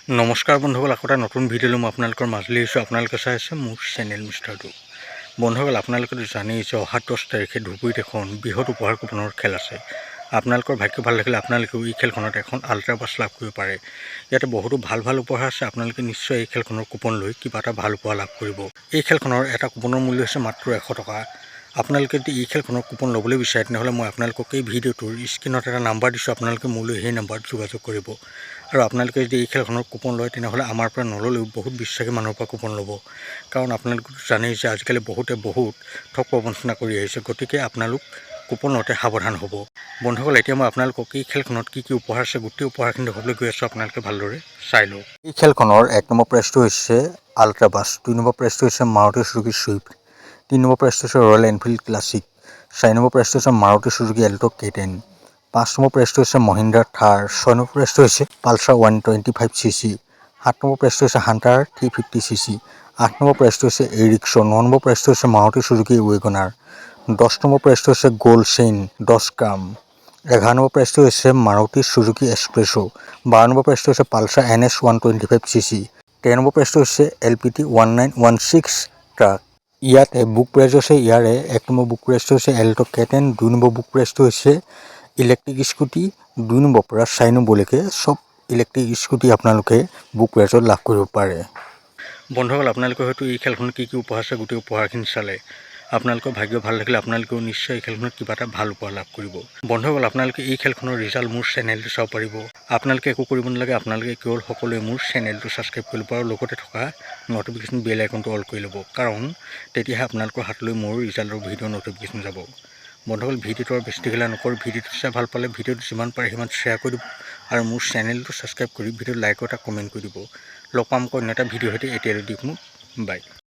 নমস্কাৰ বন্ধুসকল, আকৌ এটা নতুন ভিডিঅ'লৈ মই আপোনালোকৰ মাজলৈ আহিছোঁ। আপোনালোকে চাই আছে মোৰ চেনেল মিষ্টাৰ ডু। বন্ধুসকল, আপোনালোকে জানেই যে অহা 10 তাৰিখে ধুবুৰীত এখন বৃহৎ উপহাৰ কুপনৰ খেল আছে। আপোনালোকৰ ভাগ্য ভাল থাকিলে আপোনালোকেও এই খেলখনত এখন আল্ট্ৰা বাছ লাভ কৰিব পাৰে। ইয়াতে বহুতো ভাল ভাল উপহাৰ আছে। আপোনালোকে নিশ্চয় এই খেলখনৰ কুপন লৈ কিবা এটা ভাল উপহাৰ লাভ কৰিব। এই খেলখনৰ এটা কুপনৰ মূল্য হৈছে মাত্ৰ 100 টকা। আপোনালোকে যদি এই খেলখনৰ কুপন ল'বলৈ বিচাৰে তেনেহ'লে মই আপোনালোকক এই ভিডিঅ'টোৰ স্ক্ৰীণত এটা নাম্বাৰ দিছোঁ। আপোনালোকে মোলৈ সেই নাম্বাৰত যোগাযোগ কৰিব। আৰু আপোনালোকে যদি এই খেলখনৰ কুপন লয় তেনেহ'লে আমাৰ পৰা নল'লেও বহুত বিশ্বাসী মানুহৰ পৰা কুপন ল'ব। কাৰণ আপোনালোকে জানেই যে আজিকালি বহুত ঠগ প্ৰবঞ্চনা কৰি আহিছে। গতিকে আপোনালোক কুপন লওঁতে সাৱধান হ'ব। বন্ধুসকল, এতিয়া মই আপোনালোকক এই খেলখনত কি উপহাৰ আছে গোটেই উপহাৰখিনি দেখুৱাবলৈ গৈ আছোঁ। আপোনালোকে ভালদৰে চাই লওক। এই খেলখনৰ 1 নম্বৰ প্ৰাইজটো হৈছে আল্ট্ৰা বাছ, 2 নম্বৰ প্ৰাইজটো হৈছে মাৰুতি চুজুকি ছুইফ্ট, 3 নম্বৰ প্ৰাইজটো হৈছে ৰয়েল এনফিল্ড ক্লাছিক, 4 নম্বৰ প্ৰাইজটো হৈছে Maruti Suzuki Alto K10, 5 number প্ৰাইজটো হৈছে মহিন্দ্ৰা থাৰ, 6 নম্বৰ প্ৰাইজটো হৈছে পালচাৰ 125cc, 7 নম্বৰ প্ৰাইজটো হৈছে হাণ্টাৰ 350cc, 8 নম্বৰ প্ৰাইজটো হৈছে এৰিক্সন, 9 নম্বৰ প্ৰাইজটো হৈছে মাৰুতি চুজুকি ৱেগনাৰ, 10 নম্বৰ প্ৰাইজটো হৈছে গ'ল্ড চেইন 10 গ্ৰাম, 11 নম্বৰ প্ৰাইজটো হৈছে মাৰুতি চুজুকি এক্সপ্ৰেছো, 12 নম্বৰ প্ৰাইজটো হৈছে পালচাৰ NS 125cc, 13 নম্বৰ প্ৰাইজটো হৈছে LPT 1916 ট্ৰাক। ইয়াতে বুক প্ৰাইজ হৈছে ইয়াৰে 1 নম্বৰ বুক প্ৰাইজটো হৈছে এল্টো K10, 2 নম্বৰ বুক প্ৰাইজটো হৈছে ইলেক্ট্ৰিক স্কুটি, 2 নম্বৰ পৰা 4 নম্বৰলৈকে চব ইলেক্ট্ৰিক স্কুটি আপোনালোকে বুক প্ৰাইজত লাভ কৰিব পাৰে। বন্ধুসকল, আপোনালোকে হয়তো এই খেলখনত কি উপহাৰ আছে গোটেই উপহাৰখিনি চালে। আপোনালোকৰ ভাগ্য ভাল থাকিলে আপোনালোকেও নিশ্চয় এই খেলখনত কিবা এটা ভাল উপহাৰ লাভ কৰিব। বন্ধুসকল, আপোনালোকে এই খেলখনৰ ৰিজাল্ট মোৰ চেনেলটো চাব পাৰিব। আপোনালোকে একো কৰিব নালাগে। আপোনালোকে কেৱল সকলোৱে মোৰ চেনেলটো ছাবস্ক্ৰাইব কৰি ল'ব আৰু লগতে থকা ন'টিফিকেশ্যন বেল আইকনটো অল কৰি ল'ব। কাৰণ তেতিয়াহে আপোনালোকৰ হাতলৈ মোৰ ৰিজাল্টৰ ভিডিঅ' ন'টিফিকেশ্যন যাব। বন্ধুসকল, ভিডিঅ'টো আৰু বেছি দীঘলীয়া নকৰোঁ। ভিডিঅ'টো চাই ভাল পালে ভিডিঅ'টো যিমান পাৰে সিমান শ্বেয়াৰ কৰি দিব আৰু মোৰ চেনেলটো ছাবস্ক্ৰাইব কৰি ভিডিঅ'ত লাইক এটা কমেণ্ট কৰি দিব। লগ পাম আকৌ অন্য এটা ভিডিঅ' সৈতে। এতিয়ালৈ দিওক মোক বাই।